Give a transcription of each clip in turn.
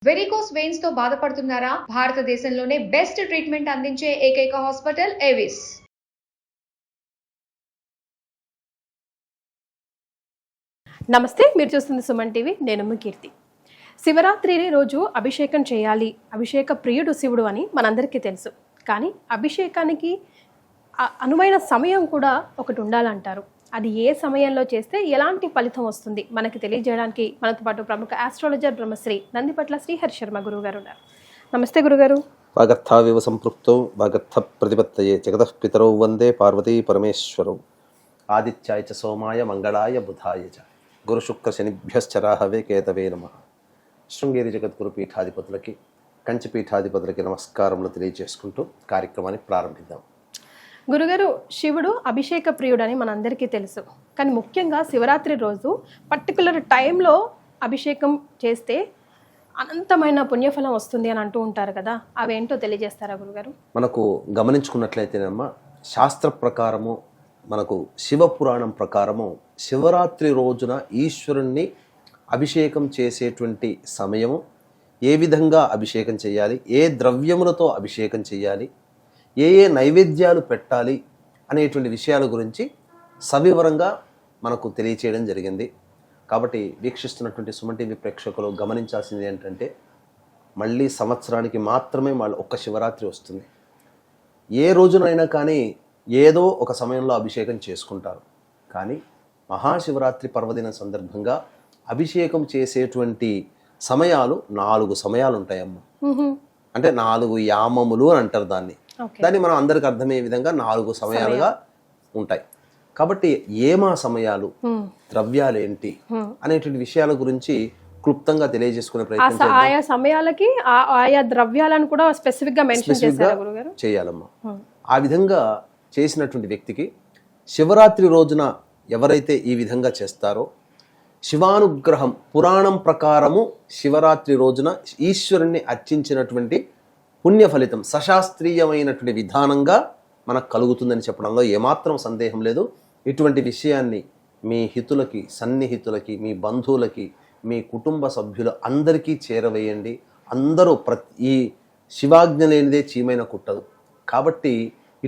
Varicose veins తో బాధపడుతున్నారా? భారతదేశంలోనే బెస్ట్ ట్రీట్మెంట్ అందించే ఏకైక హాస్పిటల్ ఏవిస్. నమస్తే, మీరు చూస్తుంది సుమన్ టీవీ. నేను మీ కీర్తి. శివరాత్రి రోజు అభిషేకం చేయాలి, అభిషేక ప్రియుడు శివుడు అని మనందరికీ తెలుసు. కానీ అభిషేకానికి అనువైన సమయం కూడా ఒకటి ఉండాలంటారు. అది ఏ సమయంలో చేస్తే ఎలాంటి ఫలితం వస్తుంది మనకి తెలియజేయడానికి మనతో పాటు ప్రముఖ ఆస్ట్రాలజర్ బ్రహ్మశ్రీ నందిపట్ల శ్రీహరి శర్మ గురువు గారు ఉన్నారు. నమస్తే గురుగారు. వాగర్థావివ సంపృక్తౌ వాగర్థ ప్రతిపత్తయే జగతః పితరౌ వందే పార్వతీ పరమేశ్వరౌ. ఆదిత్యాయ చ సోమాయ మంగళాయ బుధాయ చ గురు శుక్ర శనిభ్యశ్చ రాహవే కేతవే నమః. శృంగేరి జగద్గురు పీఠాధిపతులకి, కంచి పీఠాధిపతులకి నమస్కారములు తెలియజేసుకుంటూ కార్యక్రమాన్ని ప్రారంభిద్దాం. గురుగారు, శివుడు అభిషేక ప్రియుడు అని మనందరికీ తెలుసు. కానీ ముఖ్యంగా శివరాత్రి రోజు పర్టికులర్ టైంలో అభిషేకం చేస్తే అనంతమైన పుణ్యఫలం వస్తుంది అని అంటూ ఉంటారు కదా, అవేంటో తెలియజేస్తారా గురుగారు? మనకు గమనించుకున్నట్లయితేనమ్మా, శాస్త్ర ప్రకారము, మనకు శివపురాణం ప్రకారము శివరాత్రి రోజున ఈశ్వరుణ్ణి అభిషేకం చేసేటువంటి సమయము, ఏ విధంగా అభిషేకం చేయాలి, ఏ ద్రవ్యములతో అభిషేకం చేయాలి, ఏ ఏ నైవేద్యాలు పెట్టాలి అనేటువంటి విషయాల గురించి సవివరంగా మనకు తెలియచేయడం జరిగింది. కాబట్టి వీక్షిస్తున్నటువంటి సుమన్ టీవీ ప్రేక్షకులు గమనించాల్సింది ఏంటంటే, మళ్ళీ సంవత్సరానికి మాత్రమే వాళ్ళు ఒక్క శివరాత్రి వస్తుంది. ఏ రోజునైనా కానీ ఏదో ఒక సమయంలో అభిషేకం చేసుకుంటారు. కానీ మహాశివరాత్రి పర్వదిన సందర్భంగా అభిషేకం చేసేటువంటి సమయాలు 4 సమయాలు ఉంటాయమ్మ. అంటే 4 యామములు అని అంటారు దాన్ని. దాన్ని మనం అందరికి అర్థమయ్యే విధంగా 4 సమయాలుగా ఉంటాయి. కాబట్టి ఏమా సమయాలు, ద్రవ్యాలు ఏంటి అనేటువంటి విషయాల గురించి క్లుప్తంగా తెలియజేసుకునే ప్రయత్నం ఆయా సమయాలకి ఆయా ద్రవ్యాలను కూడా స్పెసిఫిక్ గా మెన్షన్ చేయాలమ్మా. ఆ విధంగా చేసినటువంటి వ్యక్తికి శివరాత్రి రోజున ఎవరైతే ఈ విధంగా చేస్తారో శివానుగ్రహం, పురాణం ప్రకారము శివరాత్రి రోజున ఈశ్వరుణ్ణి అర్చించినటువంటి పుణ్య ఫలితం సశాస్త్రీయమైనటువంటి విధానంగా మనకు కలుగుతుందని చెప్పడంలో ఏమాత్రం సందేహం లేదు. ఇటువంటి విషయాన్ని మీ హితులకి, సన్నిహితులకి, మీ బంధువులకి, మీ కుటుంబ సభ్యులు అందరికీ చేరవేయండి. అందరూ ఈ శివాజ్ఞ లేనిదే చీమైన కుట్టదు. కాబట్టి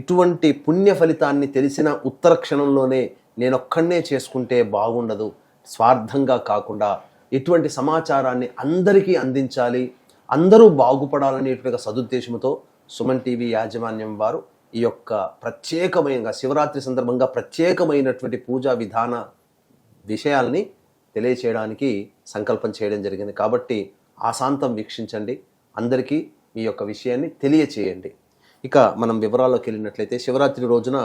ఇటువంటి పుణ్య ఫలితాన్ని తెలిసిన ఉత్తర క్షణంలోనే నేనొక్కడనే చేసుకుంటే బాగుండదు, స్వార్థంగా కాకుండా ఇటువంటి సమాచారాన్ని అందరికీ అందించాలి, అందరూ బాగుపడాలనేటువంటి సదుద్దేశంతో సుమన్ టీవీ యాజమాన్యం వారు ఈ యొక్క ప్రత్యేకమైన శివరాత్రి సందర్భంగా ప్రత్యేకమైనటువంటి పూజా విధాన విషయాల్ని తెలియచేయడానికి సంకల్పం చేయడం జరిగింది. కాబట్టి ఆశాంతం వీక్షించండి, అందరికీ ఈ యొక్క విషయాన్ని తెలియచేయండి. ఇక మనం వివరాల్లోకి వెళ్ళినట్లయితే, శివరాత్రి రోజున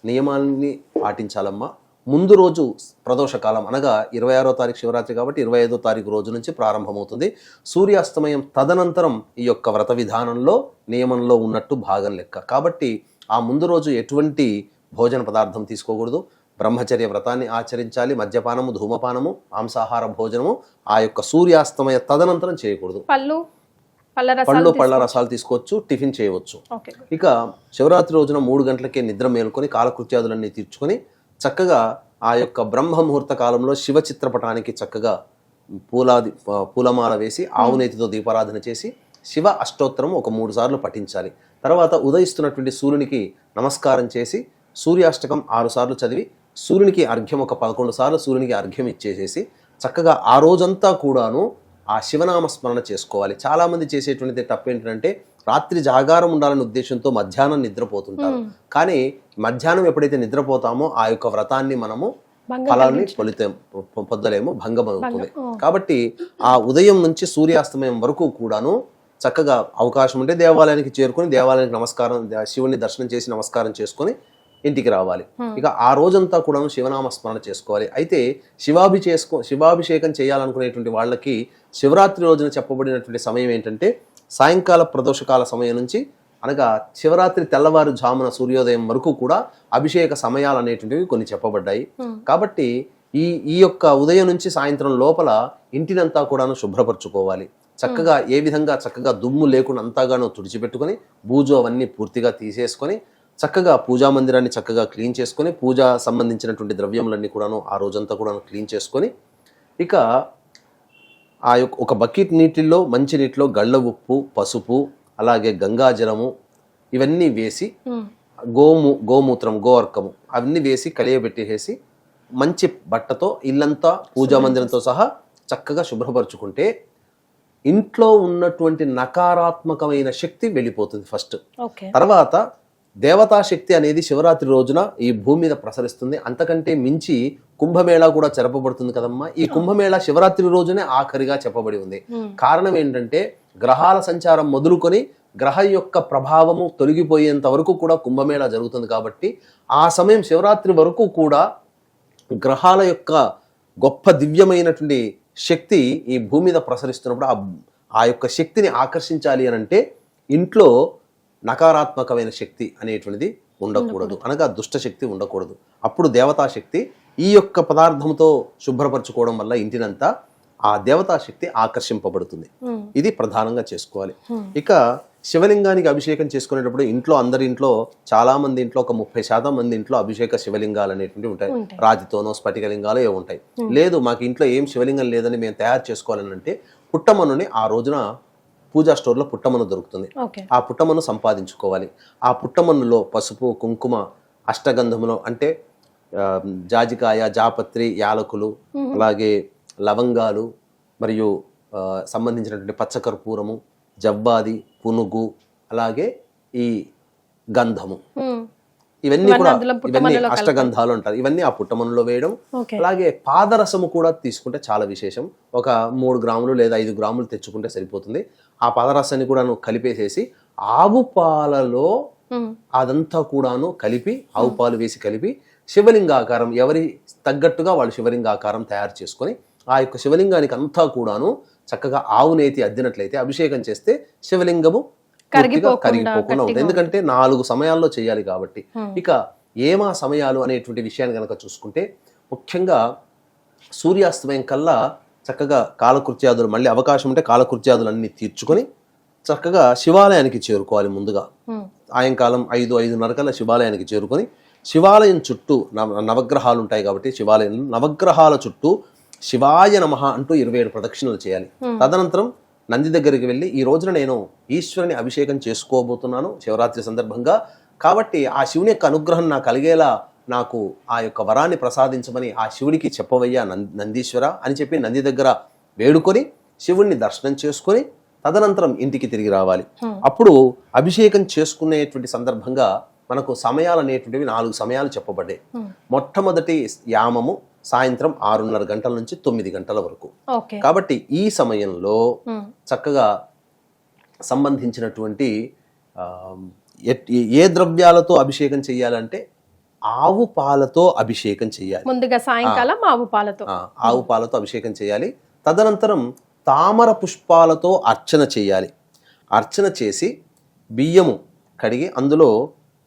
నియమాల్ని పాటించాలమ్మా. ముందు రోజు ప్రదోషకాలం అనగా 26వ తారీఖు శివరాత్రి కాబట్టి 25వ తారీఖు రోజు నుంచి ప్రారంభమవుతుంది. సూర్యాస్తమయం తదనంతరం ఈ యొక్క వ్రత విధానంలో నియమంలో ఉన్నట్టు భాగం లెక్క. కాబట్టి ఆ ముందు రోజు ఎటువంటి భోజన పదార్థం తీసుకోకూడదు. బ్రహ్మచర్య వ్రతాన్ని ఆచరించాలి. మద్యపానము, ధూమపానము, మాంసాహార భోజనము ఆ యొక్క సూర్యాస్తమయ తదనంతరం చేయకూడదు. పళ్ళ రసాలు తీసుకోవచ్చు, టిఫిన్ చేయవచ్చు. ఇక శివరాత్రి రోజున 3 గంటలకే నిద్ర మేలుకొని కాలకృత్యాదులన్నీ తీర్చుకొని చక్కగా ఆ యొక్క బ్రహ్మ ముహూర్త కాలంలో శివ చిత్రపటానికి చక్కగా పూలమాల వేసి ఆవునేతితో దీపారాధన చేసి శివ అష్టోత్తరం ఒక 3 సార్లు పఠించాలి. తర్వాత ఉదయిస్తున్నటువంటి సూర్యునికి నమస్కారం చేసి సూర్యాష్టకం 6 సార్లు చదివి సూర్యునికి అర్ఘ్యం ఒక 11 సార్లు సూర్యునికి అర్ఘ్యం ఇచ్చేసేసి చక్కగా ఆ రోజంతా కూడాను ఆ శివనామ స్మరణ చేసుకోవాలి. చాలామంది చేసేటువంటి తప్పు ఏంటంటే, రాత్రి జాగారం ఉండాలనే ఉద్దేశంతో మధ్యాహ్నం నిద్రపోతుంటారు. కానీ మధ్యాహ్నం ఎప్పుడైతే నిద్రపోతామో ఆ యొక్క వ్రతాన్ని మనము ఫలాన్ని పొందలేము, భంగమవుతుంది. కాబట్టి ఆ ఉదయం నుంచి సూర్యాస్తమయం వరకు కూడాను చక్కగా అవకాశం ఉంటే దేవాలయానికి చేరుకొని దేవాలయానికి నమస్కారం, శివుని దర్శనం చేసి నమస్కారం చేసుకొని ఇంటికి రావాలి. ఇక ఆ రోజంతా కూడా శివనామ స్మరణ చేసుకోవాలి. అయితే శివాభిషేకం చేయాలనుకునేటువంటి వాళ్ళకి శివరాత్రి రోజున చెప్పబడినటువంటి సమయం ఏంటంటే, సాయంకాల ప్రదోషకాల సమయం నుంచి అనగా శివరాత్రి తెల్లవారుజామున సూర్యోదయం వరకు కూడా అభిషేక సమయాలు అనేటువంటివి కొన్ని చెప్పబడ్డాయి. కాబట్టి ఈ యొక్క ఉదయం నుంచి సాయంత్రం లోపల ఇంటినంతా కూడాను శుభ్రపరచుకోవాలి. చక్కగా ఏ విధంగా చక్కగా దుమ్ము లేకుండా అంతాగానో తుడిచిపెట్టుకొని బూజు అవన్నీ పూర్తిగా తీసేసుకొని చక్కగా పూజా మందిరాన్ని చక్కగా క్లీన్ చేసుకొని పూజా సంబంధించినటువంటి ద్రవ్యములన్నీ కూడాను ఆ రోజంతా కూడా క్లీన్ చేసుకొని ఇక ఆ యొక్క ఒక బకెట్ నీటిలో మంచి నీటిలో గళ్ళ ఉప్పు, పసుపు, అలాగే గంగాజలము ఇవన్నీ వేసి గోమూత్రం, గోవర్కము అవన్నీ వేసి కలియబెట్టేసి మంచి బట్టతో ఇల్లంతా పూజా మందిరంతో సహా చక్కగా శుభ్రపరచుకుంటే ఇంట్లో ఉన్నటువంటి నకారాత్మకమైన శక్తి వెళ్ళిపోతుంది ఫస్ట్. తర్వాత దేవతా శక్తి అనేది శివరాత్రి రోజున ఈ భూమి మీద ప్రసరిస్తుంది. అంతకంటే మించి కుంభమేళా కూడా జరపబడుతుంది కదమ్మా. ఈ కుంభమేళా శివరాత్రి రోజునే ఆఖరిగా చెప్పబడి ఉంది. కారణం ఏంటంటే గ్రహాల సంచారం మొదలుకొని గ్రహం యొక్క ప్రభావము తొలగిపోయేంత వరకు కూడా కుంభమేళా జరుగుతుంది. కాబట్టి ఆ సమయం శివరాత్రి వరకు కూడా గ్రహాల యొక్క గొప్ప దివ్యమైనటువంటి శక్తి ఈ భూమి మీద ప్రసరిస్తున్నప్పుడు ఆ యొక్క శక్తిని ఆకర్షించాలి అని అంటే ఇంట్లో నకారాత్మకమైన శక్తి అనేటువంటిది ఉండకూడదు, అనగా దుష్ట శక్తి ఉండకూడదు. అప్పుడు దేవతా శక్తి ఈ యొక్క పదార్థంతో శుభ్రపరచుకోవడం వల్ల ఇంటినంతా ఆ దేవతా శక్తి ఆకర్షింపబడుతుంది. ఇది ప్రధానంగా చేసుకోవాలి. ఇక శివలింగానికి అభిషేకం చేసుకునేటప్పుడు అందరి ఇంట్లో చాలా మంది ఇంట్లో ఒక 30% మంది ఇంట్లో అభిషేక శివలింగాలు అనేటువంటివి ఉంటాయి. రాతితోనో స్ఫటికలింగాలు ఏవో ఉంటాయి. లేదు మాకు ఇంట్లో ఏం శివలింగం లేదని మేము తయారు చేసుకోవాలని అంటే పుట్టమన్నుని ఆ రోజున పూజా స్టోర్లో పుట్టమన్ను దొరుకుతుంది. ఆ పుట్టమన్ను సంపాదించుకోవాలి. ఆ పుట్టమన్నులో పసుపు, కుంకుమ, అష్టగంధములు అంటే జాజికాయ, జాపత్రి, యాలకులు, అలాగే లవంగాలు మరియు సంబంధించినటువంటి పచ్చకర్పూరము, జవ్వాది, పునుగు, అలాగే ఈ గంధము, ఇవన్నీ అష్టగంధాలు అంటారు. ఇవన్నీ ఆ పుట్టమన్నులో వేయడం. అలాగే పాదరసము కూడా తీసుకుంటే చాలా విశేషం. ఒక 3 గ్రాములు లేదా 5 గ్రాములు తెచ్చుకుంటే సరిపోతుంది. ఆ పాదరసాన్ని కూడా కలిపేసేసి ఆవు పాలలో అదంతా కూడాను కలిపి, ఆవు పాలు వేసి కలిపి శివలింగాకారం ఎవరి తగ్గట్టుగా వాళ్ళు శివలింగాకారం తయారు చేసుకొని ఆ యొక్క శివలింగానికి అంతా కూడాను చక్కగా ఆవు నేతి అద్దినట్లయితే అభిషేకం చేస్తే శివలింగము కరిగిపోకుండా ఉంటుంది. ఎందుకంటే 4 సమయాల్లో చేయాలి కాబట్టి. ఇక ఏమా సమయాలు అనేటువంటి విషయాన్ని కనుక చూసుకుంటే ముఖ్యంగా సూర్యాస్తమయం కల్లా చక్కగా కాలకృత్యాదులు, మళ్ళీ అవకాశం ఉంటే కాలకృత్యాదులు అన్ని తీర్చుకొని చక్కగా శివాలయానికి చేరుకోవాలి. ముందుగా సాయంకాలం 5-5:30 కల్లా శివాలయానికి చేరుకొని శివాలయం చుట్టూ నవగ్రహాలు ఉంటాయి కాబట్టి శివాలయం నవగ్రహాల చుట్టూ శివాయ నమః అంటూ 27 ప్రదక్షిణలు చేయాలి. తదనంతరం నంది దగ్గరికి వెళ్ళి ఈ రోజున నేను ఈశ్వరుని అభిషేకం చేసుకోబోతున్నాను శివరాత్రి సందర్భంగా, కాబట్టి ఆ శివుని యొక్క అనుగ్రహం నాకు కలిగేలా నాకు ఆ యొక్క వరాన్ని ప్రసాదించమని ఆ శివుడికి చెప్పవయ్యా నందీశ్వర అని చెప్పి నంది దగ్గర వేడుకొని శివుణ్ణి దర్శనం చేసుకొని తదనంతరం ఇంటికి తిరిగి రావాలి. అప్పుడు అభిషేకం చేసుకునేటువంటి సందర్భంగా మనకు సమయాలు అనేటువంటివి 4 సమయాలు చెప్పబడ్డాయి. మొట్టమొదటి యామము సాయంత్రం 6:30 గంటల నుంచి 9 గంటల వరకు. కాబట్టి ఈ సమయంలో చక్కగా సంబంధించినటువంటి ఏ ద్రవ్యాలతో అభిషేకం చేయాలంటే ఆవు పాలతో అభిషేకం చేయాలి. ముందుగా సాయంకాలం ఆవు పాలతో అభిషేకం చేయాలి. తదనంతరం తామర పుష్పాలతో అర్చన చేయాలి. అర్చన చేసి బియ్యము కడిగి అందులో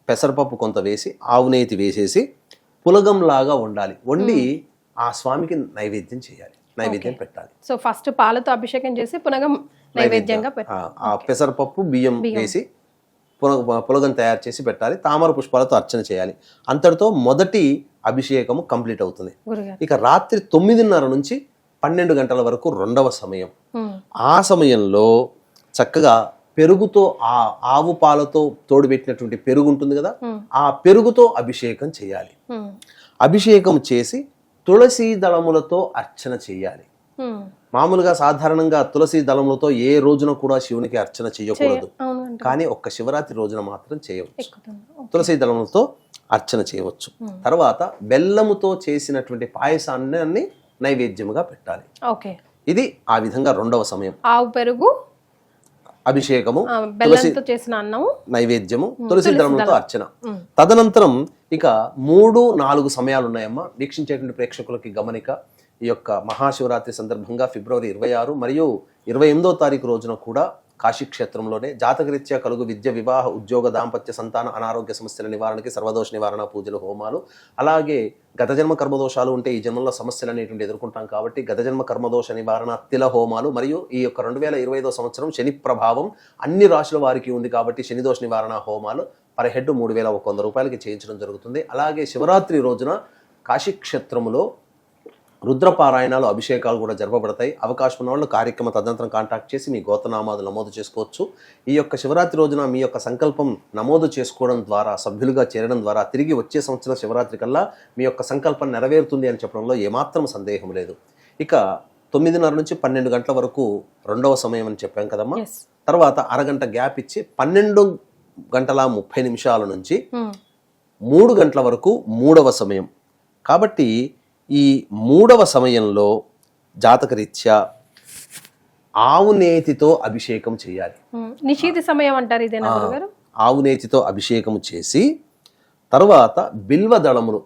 పెసరపప్పు కొంత వేసి ఆవు నేతి వేసేసి పులగంలాగా వండి ఆ స్వామికి నైవేద్యం చేయాలి, నైవేద్యం పెట్టాలి. సో ఫస్ట్ పాలతో అభిషేకం చేసి పులగం నైవేద్యంగా ఆ పెసరపప్పు బియ్యం వేసి పులగం తయారు చేసి పెట్టాలి. తామర పుష్పాలతో అర్చన చేయాలి. అంతటితో మొదటి అభిషేకము కంప్లీట్ అవుతుంది. ఇక రాత్రి 9:30 నుంచి 12 గంటల వరకు 2వ సమయం. ఆ సమయంలో చక్కగా పెరుగుతో ఆ ఆవు పాలతో తోడుపెట్టినటువంటి పెరుగు ఉంటుంది కదా, ఆ పెరుగుతో అభిషేకం చేయాలి. అభిషేకం చేసి తులసి దళములతో అర్చన చేయాలి. మామూలుగా సాధారణంగా తులసి దళములతో ఏ రోజున కూడా శివునికి అర్చన చేయకూడదు, కానీ ఒక్క శివరాత్రి రోజున మాత్రం చేయవచ్చు. తులసి దళములతో అర్చన చేయవచ్చు. తర్వాత బెల్లముతో చేసినటువంటి పాయసాన్ని నైవేద్యముగా పెట్టాలి. ఇది ఆ విధంగా 2వ సమయం. ఆవు పెరుగు, అభిషేకము, చేసిన అన్నము, నైవేద్యము, తులసి దళములతో అర్చన. తదనంతరం ఇక 3-4 సమయాలు ఉన్నాయమ్మా. వీక్షించేటువంటి ప్రేక్షకులకి గమనిక, ఈ యొక్క మహాశివరాత్రి సందర్భంగా ఫిబ్రవరి 26 మరియు 28వ తారీఖు రోజున కూడా కాశీక్షేత్రంలోనే జాతకరీత్యా కలుగు విద్య, వివాహ, ఉద్యోగ, దాంపత్య, సంతాన, అనారోగ్య సమస్యల నివారణకి సర్వదోష నివారణ పూజలు, హోమాలు, అలాగే గత జన్మ కర్మదోషాలు ఉంటే ఈ జన్మలో సమస్యలు అనేటువంటి ఎదుర్కొంటాం కాబట్టి గత జన్మ కర్మదోష నివారణ తిల హోమాలు, మరియు ఈ యొక్క 2025వ సంవత్సరం శని ప్రభావం అన్ని రాశుల వారికి ఉంది కాబట్టి శని దోష నివారణ హోమాలు పర్ హెడ్ 3,100 రూపాయలకి చేయించడం జరుగుతుంది. అలాగే శివరాత్రి రోజున కాశీక్షేత్రములో రుద్రపారాయణాలు అభిషేకాలు కూడా జరపబడతాయి. అవకాశం ఉన్న వాళ్ళు కార్యక్రమ తదనంతరం కాంటాక్ట్ చేసి మీ గోత్రనామాలు నమోదు చేసుకోవచ్చు. ఈ యొక్క శివరాత్రి రోజున మీ యొక్క సంకల్పం నమోదు చేసుకోవడం ద్వారా, సభ్యులుగా చేరడం ద్వారా తిరిగి వచ్చే సంవత్సరం శివరాత్రి కల్లా మీ యొక్క సంకల్పం నెరవేరుతుంది అని చెప్పడంలో ఏమాత్రం సందేహం లేదు. ఇక 9:30 నుంచి 12 గంటల వరకు రెండవ సమయం అని చెప్పాం కదమ్మా. తర్వాత అరగంట గ్యాప్ ఇచ్చి 12:30 నుంచి 3 గంటల వరకు మూడవ సమయం. కాబట్టి ఈ మూడవ సమయంలో జాతకరీత్యా ఆవు నేతితో అభిషేకం చేయాలి. నిషీధ సమయం అంటారు ఇదేనా గురుగారు? ఆవు నేతితో అభిషేకం చేసి తర్వాత బిల్వ దళములు,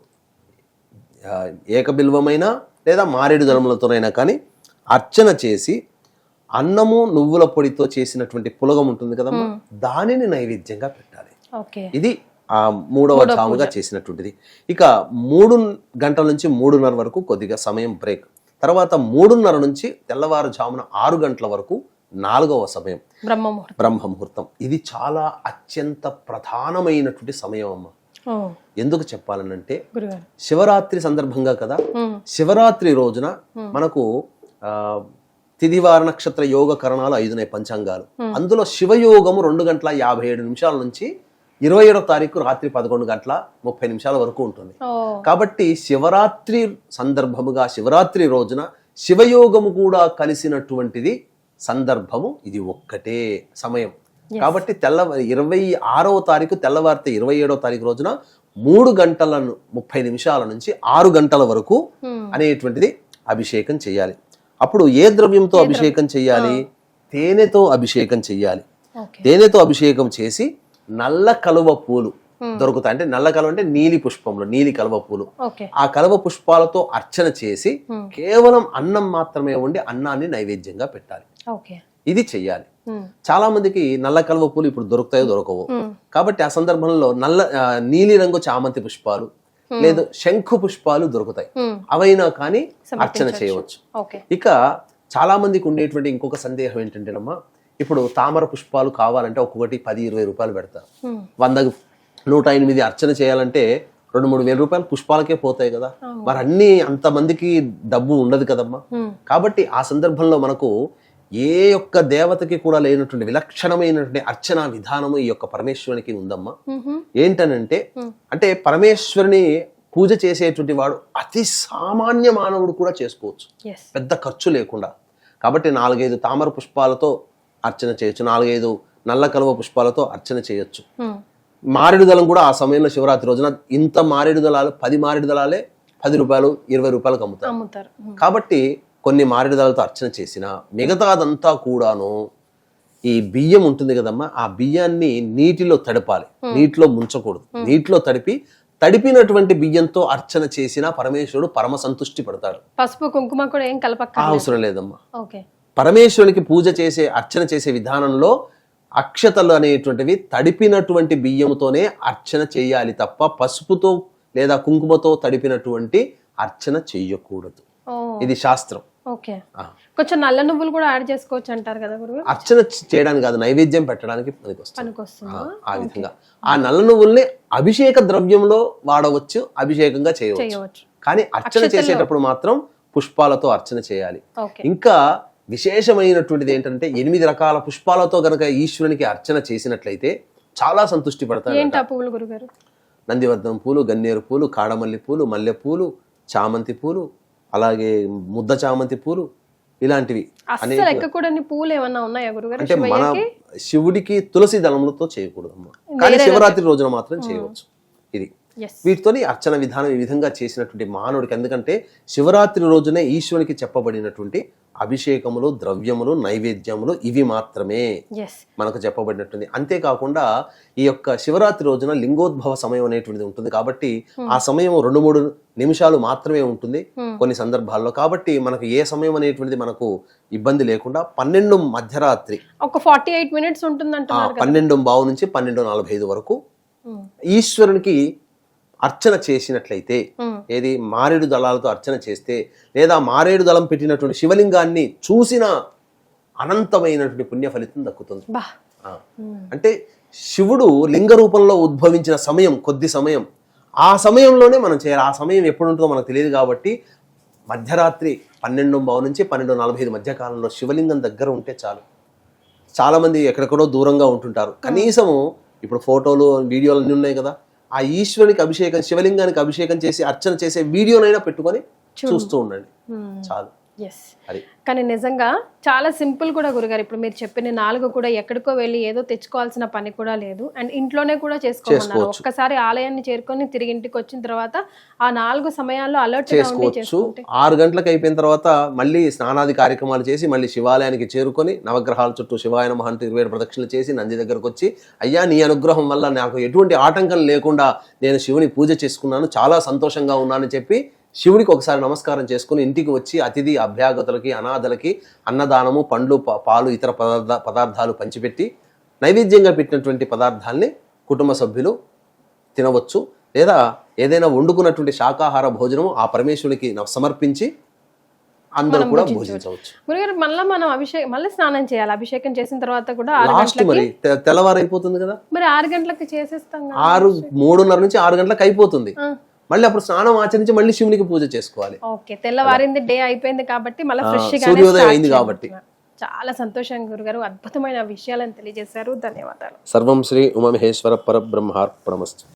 ఏక బిల్వమైనా లేదా మారేడు దళములతోనైనా కానీ అర్చన చేసి అన్నము నువ్వుల పొడితో చేసినటువంటి పులగం ఉంటుంది కదమ్మా, దానిని నైవేద్యంగా పెట్టాలి. ఇది ఆ మూడవ జాముగా చేసినటువంటిది. ఇక 3 గంటల నుంచి 3:30 వరకు కొద్దిగా సమయం బ్రేక్. తర్వాత 3:30 నుంచి తెల్లవారుజామున 6 గంటల వరకు 4వ సమయం బ్రహ్మముహూర్తం. ఇది చాలా అత్యంత ప్రధానమైనటువంటి సమయం అమ్మ. ఎందుకు చెప్పాలనంటే శివరాత్రి సందర్భంగా కదా, శివరాత్రి రోజున మనకు తిథివార నక్షత్ర యోగ కరణాలు 5 ఉన్నాయి, పంచాంగాలు. అందులో శివయోగము 2:57 నుంచి 27వ తారీఖు రాత్రి 11:30 వరకు ఉంటుంది. కాబట్టి శివరాత్రి సందర్భముగా శివరాత్రి రోజున శివయోగము కూడా కలిసినటువంటిది సందర్భము ఇది ఒక్కటే సమయం. కాబట్టి 26వ తారీఖు తెల్లవారితే 27వ తారీఖు రోజున 3:30 నుంచి 6 గంటల వరకు అనేటువంటిది అభిషేకం చేయాలి. అప్పుడు ఏ ద్రవ్యంతో అభిషేకం చేయాలి? తేనెతో అభిషేకం చేయాలి. తేనెతో అభిషేకం చేసి నల్ల కలువ పూలు దొరుకుతాయి. అంటే నల్ల కలువ అంటే నీలి పుష్పంలో నీలి కలువ పూలు, ఆ కలువ పుష్పాలతో అర్చన చేసి కేవలం అన్నం మాత్రమే వండి అన్నాన్ని నైవేద్యంగా పెట్టాలి. ఇది చెయ్యాలి. చాలా మందికి నల్ల కలువ పూలు ఇప్పుడు దొరుకుతాయో దొరకవో. కాబట్టి ఆ సందర్భంలో నీలి రంగు చామంతి పుష్పాలు లేదు శంఖు పుష్పాలు దొరుకుతాయి, అవైనా కానీ అర్చన చేయవచ్చు. ఇక చాలా మందికి ఉండేటువంటి ఇంకొక సందేహం ఏంటంటేనమ్మా, ఇప్పుడు తామర పుష్పాలు కావాలంటే ఒక్కొక్కటి 10-20 రూపాయలు పెడతారు. 100-108 అర్చన చేయాలంటే 2-3 వేల రూపాయలు పుష్పాలకే పోతాయి కదా. మరి అన్ని అంతమందికి డబ్బు ఉండదు కదమ్మా. కాబట్టి ఆ సందర్భంలో మనకు ఏ యొక్క దేవతకి కూడా లేనటువంటి విలక్షణమైనటువంటి అర్చనా విధానము ఈ యొక్క పరమేశ్వరునికి ఉందమ్మా. ఏంటనంటే అంటే పరమేశ్వరుని పూజ చేసేటువంటి వాడు అతి సామాన్య మానవుడు కూడా చేసుకోవచ్చు, పెద్ద ఖర్చు లేకుండా. కాబట్టి 4-5 తామర పుష్పాలతో అర్చన చేయొచ్చు, 4-5 నల్ల కలువ పుష్పాలతో అర్చన చేయొచ్చు. మారేడు దళం కూడా ఆ సమయంలో శివరాత్రి రోజున ఇంత మారేడు దళాలు 10 మారేడు దళాలే 10 రూపాయలు 20 రూపాయలకు అమ్ముతారు. కాబట్టి కొన్ని మారేడు దళాలతో అర్చన చేసిన మిగతాదంతా కూడాను ఈ బియ్యం ఉంటుంది కదమ్మా, ఆ బియ్యాన్ని నీటిలో తడపాలి, నీటిలో ముంచకూడదు. నీటిలో తడిపినటువంటి బియ్యంతో అర్చన చేసిన పరమేశ్వరుడు పరమ సంతుష్టి పడతాడు. పసుపు కుంకుమ కూడా ఏం కలపక అవసరం లేదమ్మా. పరమేశ్వరునికి పూజ చేసే అర్చన చేసే విధానంలో అక్షతలు అనేటువంటివి తడిపినటువంటి బియ్యంతోనే అర్చన చేయాలి తప్ప పసుపుతో లేదా కుంకుమతో తడిపినటువంటి అర్చన చెయ్యకూడదు. ఇది శాస్త్రం. కొంచెం నల్ల నువ్వులు కూడా యాడ్ చేసుకోవచ్చు అంటారు కదా గురువు. అర్చన చేయడానికి కాదు, నైవేద్యం పెట్టడానికి పనికొస్తుంది. ఆ విధంగా ఆ నల్ల నువ్వుల్ని అభిషేక ద్రవ్యంలో వాడవచ్చు, అభిషేకంగా చేయవచ్చు. కానీ అర్చన చేసేటప్పుడు మాత్రం పుష్పాలతో అర్చన చేయాలి. ఇంకా విశేషమైనటువంటిది ఏంటంటే 8 రకాల పుష్పాలతో గనక ఈశ్వరునికి అర్చన చేసినట్లయితే చాలా సంతృష్టి పడతాడు. నందివర్ధనం పూలు, గన్నేరు పూలు, కాడమల్లి పూలు, మల్లె పూలు, చామంతి పూలు, అలాగే ముద్ద చామంతి పూలు, ఇలాంటివి పూలు ఏమన్నా ఉన్నాయా గురుగారు? అంటే మన శివుడికి తులసి దళములతో చేయకూడదమ్మా, కానీ శివరాత్రి రోజున మాత్రం చేయవచ్చు. ఇది వీటితోని అర్చన విధానం ఈ విధంగా చేసినటువంటి మానవుడికి, ఎందుకంటే శివరాత్రి రోజునే ఈశ్వరునికి చెప్పబడినటువంటి అభిషేకములు, ద్రవ్యములు, నైవేద్యములు ఇవి మాత్రమే మనకు చెప్పబడినట్టుంది. అంతేకాకుండా ఈ యొక్క శివరాత్రి రోజున లింగోద్భవ సమయం అనేటువంటిది ఉంటుంది. కాబట్టి ఆ సమయం 2-3 నిమిషాలు మాత్రమే ఉంటుంది కొన్ని సందర్భాల్లో. కాబట్టి మనకు ఏ సమయం అనేటువంటిది మనకు ఇబ్బంది లేకుండా 12 మధ్యరాత్రి ఒక 48 మినిట్స్ ఉంటుంది, 12:15 నుంచి 12:45 వరకు ఈశ్వరునికి అర్చన చేసినట్లయితే, ఏది మారేడు దళాలతో అర్చన చేస్తే లేదా మారేడు దళం పెట్టినటువంటి శివలింగాన్ని చూసిన అనంతమైనటువంటి పుణ్య ఫలితం దక్కుతుంది. అంటే శివుడు లింగ రూపంలో ఉద్భవించిన సమయం కొద్ది సమయం, ఆ సమయంలోనే మనం చేయాలి. ఆ సమయం ఎప్పుడు ఉంటుందో మనకు తెలియదు కాబట్టి మధ్యరాత్రి 12:15 నుంచి 12:45 మధ్య కాలంలో శివలింగం దగ్గర ఉంటే చాలు. చాలా మంది ఎక్కడెక్కడో దూరంగా ఉంటుంటారు, కనీసము ఇప్పుడు ఫోటోలు వీడియోలు అన్నీ ఉన్నాయి కదా, ఆ ఈశ్వరునికి అభిషేకం, శివలింగానికి అభిషేకం చేసి అర్చన చేసే వీడియోనైనా పెట్టుకొని చూస్తూ ఉండండి చాలు. ఎస్. అది కానీ నిజంగా చాలా సింపుల్ కూడా గురుగారు. ఇప్పుడు మీరు చెప్పిన 4 కూడా ఎక్కడికో వెళ్ళి ఏదో తెచ్చుకోవాల్సిన పని కూడా లేదు, అండ్ ఇంట్లోనే కూడా చేసుకోమన్నారు. ఒక్కసారి ఆలయాన్ని చేరుకొని తిరిగి ఇంటికి వచ్చిన తర్వాత ఆ 4 సమయాల్లో అలర్ట్ గా ఉండి చేసుకోవచ్చు. 6 గంటలకు అయిపోయిన తర్వాత మళ్ళీ స్నానాది కార్యక్రమాలు చేసి మళ్ళీ శివాలయానికి చేరుకొని నవగ్రహాల చుట్టూ శివాయ నమః అంటూ 27 ప్రదక్షిణలు చేసి నంది దగ్గరకు వచ్చి, అయ్యా నీ అనుగ్రహం వల్ల నాకు ఎటువంటి ఆటంకం లేకుండా నేను శివుని పూజ చేసుకున్నాను, చాలా సంతోషంగా ఉన్నానని చెప్పి శివుడికి ఒకసారి నమస్కారం చేసుకుని ఇంటికి వచ్చి అతిథి అభ్యాగతులకి అనాథలకి అన్నదానము, పండ్లు, పాలు, ఇతర పదార్థాలు పంచిపెట్టి నైవేద్యంగా పెట్టినటువంటి పదార్థాలని కుటుంబ సభ్యులు తినవచ్చు. లేదా ఏదైనా వండుకున్నటువంటి శాకాహార భోజనం ఆ పరమేశ్వరునికి సమర్పించి అందరూ కూడా భోజించవచ్చు. గురుగారు మళ్ళీ మనం మళ్ళీ స్నానం చేయాలి. అభిషేకం చేసిన తర్వాత కూడా 6 లాస్ట్ మరి తెల్లవారు అయిపోతుంది కదా, మరి 6 గంటలకు చేసేస్తాం. 3:30 నుంచి 6 గంటలకు అయిపోతుంది. మళ్ళీ అప్పుడు స్నానం ఆచరించి మళ్ళీ శివునికి పూజ చేసుకోవాలి. ఓకే, తెల్లవారింది, డే అయిపోయింది కాబట్టి మళ్ళీ ఫ్రెష్ గా సూర్యోదయం అయింది కాబట్టి. చాలా సంతోషం గురుగారు, అద్భుతమైన విషయాలను తెలియజేశారు. ధన్యవాదాలు. సర్వం శ్రీ ఉమామహేశ్వర పరబ్రహ్మార్పణమస్తు.